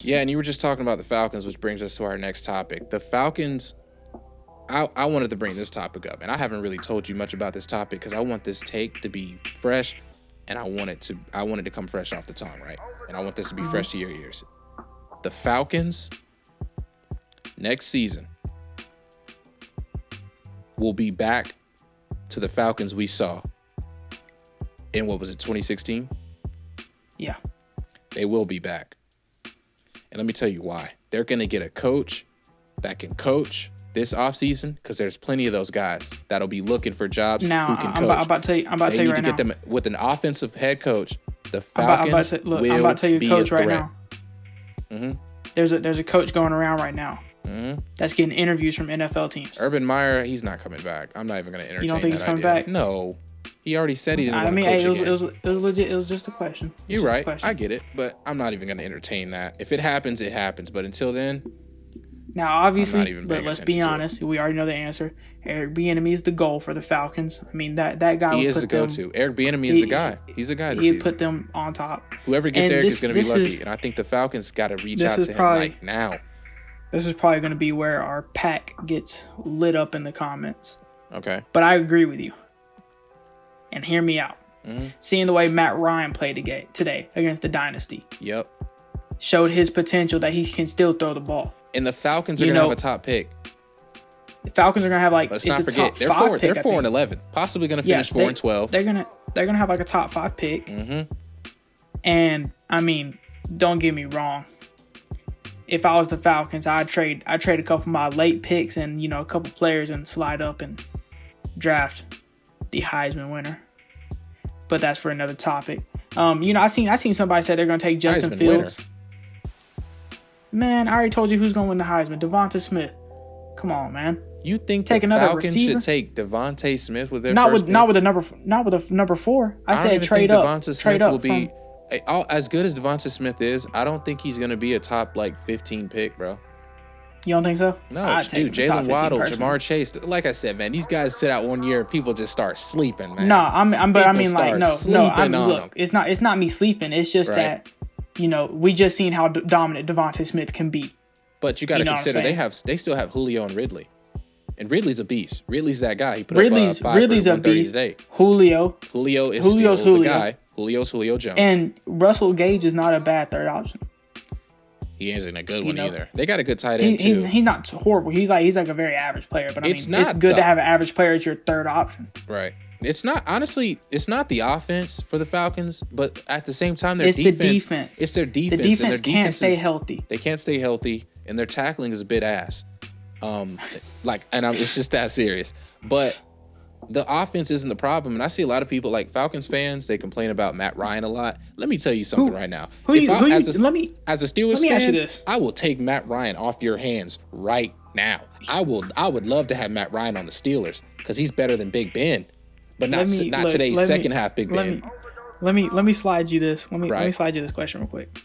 Yeah, and you were just talking about the Falcons, which brings us to our next topic. The Falcons, I wanted to bring this topic up, and I haven't really told you much about this topic because I want this take to be fresh, and I want it to come fresh off the tongue, right? And I want this to be fresh to your ears. The Falcons next season will be back to the Falcons we saw in, what was it, 2016? Yeah. They will be back. And let me tell you why. They're going to get a coach that can coach this offseason because there's plenty of those guys that'll be looking for jobs Now, who can I'm coach. about to tell you right now. They need to get them with an offensive head coach. The Falcons I'm about to tell you, be coach, a right threat. now. Mm-hmm. There's a coach going around right now that's getting interviews from NFL teams. Urban Meyer, he's not coming back. I'm not even going to entertain. You don't think that he's coming idea. back? No, he already said he didn't I want to mean, coach hey, again. it was legit. It was just a question. You're right. I get it, but I'm not even going to entertain that. If it happens, it happens. But until then, now obviously, but let's be honest. We already know the answer. Eric Bieniemy is the goal for the Falcons. I mean, that guy. He is the go-to. Eric Bieniemy is the guy. He's the guy. He put them on top. Whoever gets Eric is going to be lucky, and I think the Falcons got to reach out to him like now. This is probably going to be where our pack gets lit up in the comments. Okay. But I agree with you. And hear me out. Seeing the way Matt Ryan played today against the Dynasty. Yep. Showed his potential that he can still throw the ball. And the Falcons are going to have a top pick. The Falcons are going to have Let's not forget, they're 4-11. Possibly going to finish 4-12. They're going to have like a top 5 pick. Mm-hmm. And I mean, don't get me wrong. If I was the Falcons, I'd trade a couple of my late picks and, a couple players and slide up and draft the Heisman winner. But that's for another topic. I seen somebody say they're going to take Justin Heisman Fields. winner. Man, I already told you who's going to win the Heisman. Devonta Smith. Come on, man. You think take the another Falcons receiver? should take Devontae Smith with their not first with pick? not with the number 4. I said trade up. Devonta Smith trade up will be as good as Devonta Smith is. I don't think he's going to be a top 15 pick, bro. You don't think so? No, dude. Jalen Waddle, Jamar Chase. Like I said, man, these guys sit out 1 year and people just start sleeping, man. Look, it's not me sleeping. It's just that we just seen how dominant Devonta Smith can be. But you got to consider they still have Julio and Ridley. And Ridley's a beast. Ridley's that guy. He put Ridley's a beast. Today. Julio is still the guy. Julio's Julio Jones. And Russell Gage is not a bad third option. He isn't a good one either. They got a good tight end too. He's not horrible. He's like a very average player. But it's good to have an average player as your third option. Right. It's not the offense for the Falcons, but at the same time, their defense. The defense. It's their defense. The defense can't stay healthy. They can't stay healthy, and their tackling is a bit ass. It's just that serious. But the offense isn't the problem, and I see a lot of people like Falcons fans. They complain about Matt Ryan a lot. Let me tell you something right now. As a Steelers fan, ask you this. I will take Matt Ryan off your hands right now. I would love to have Matt Ryan on the Steelers because he's better than Big Ben, but not today's second half Big Ben. Let me slide you this. Let me slide you this question real quick.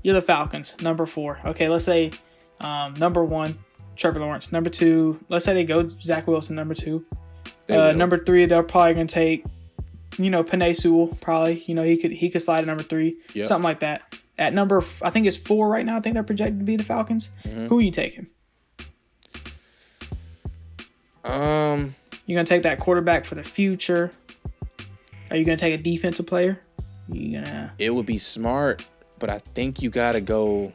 You're the Falcons, number 4. Okay, let's say number 1. Trevor Lawerence. Number 2, let's say they go Zach Wilson, number 2. Number 3, they're probably going to take, Penei Sewell, probably. He could slide at number 3, something like that. At number, I think it's 4 right now. I think they're projected to be the Falcons. Mm-hmm. Who are you taking? You're going to take that quarterback for the future? Are you going to take a defensive player? It would be smart, but I think you got to go.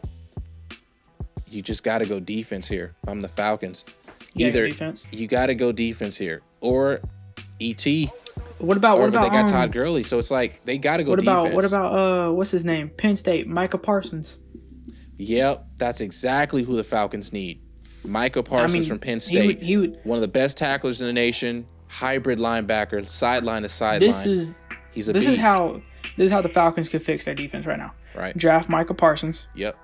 You just got to go defense here. I'm the Falcons. Either you got to go defense here or ET. What about they got Todd Gurley? So it's like they got to go defense. What about what's his name? Penn State, Micah Parsons. Yep, that's exactly who the Falcons need. Micah Parsons from Penn State. He would one of the best tacklers in the nation. Hybrid linebacker, sideline to sideline. He's a beast. This is how the Falcons could fix their defense right now. Right. Draft Micah Parsons. Yep.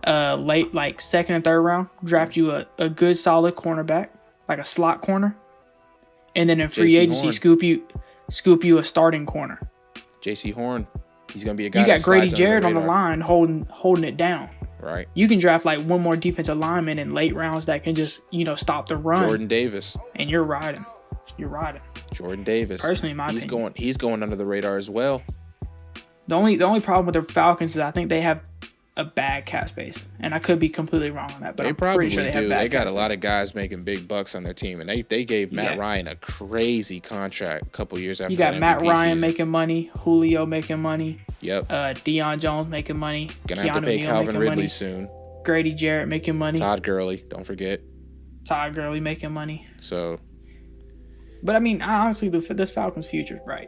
Late, like second and third round, draft you a good solid cornerback, like a slot corner, and then in free agency scoop you a starting corner. J.C. Horn, he's gonna be a guy. You got Grady Jarrett on the line holding it down. Right. You can draft like one more defensive lineman in late rounds that can just stop the run. Jordan Davis. And you're riding. Jordan Davis. Personally, in my opinion, he's going under the radar as well. The only problem with the Falcons is I think they have a bad cap space, and I could be completely wrong on that. But they I'm probably pretty sure they do. have bad They got cap a lot of guys making big bucks on their team, and they gave Matt Ryan a crazy contract a couple years after. You got Matt Ryan season. making money, Julio making money. Yep. Deion Jones making money. Gonna have to pay Calvin Ridley soon. Grady Jarrett making money. Todd Gurley, don't forget. Todd Gurley making money. So. But I mean, honestly, this Falcons future is bright.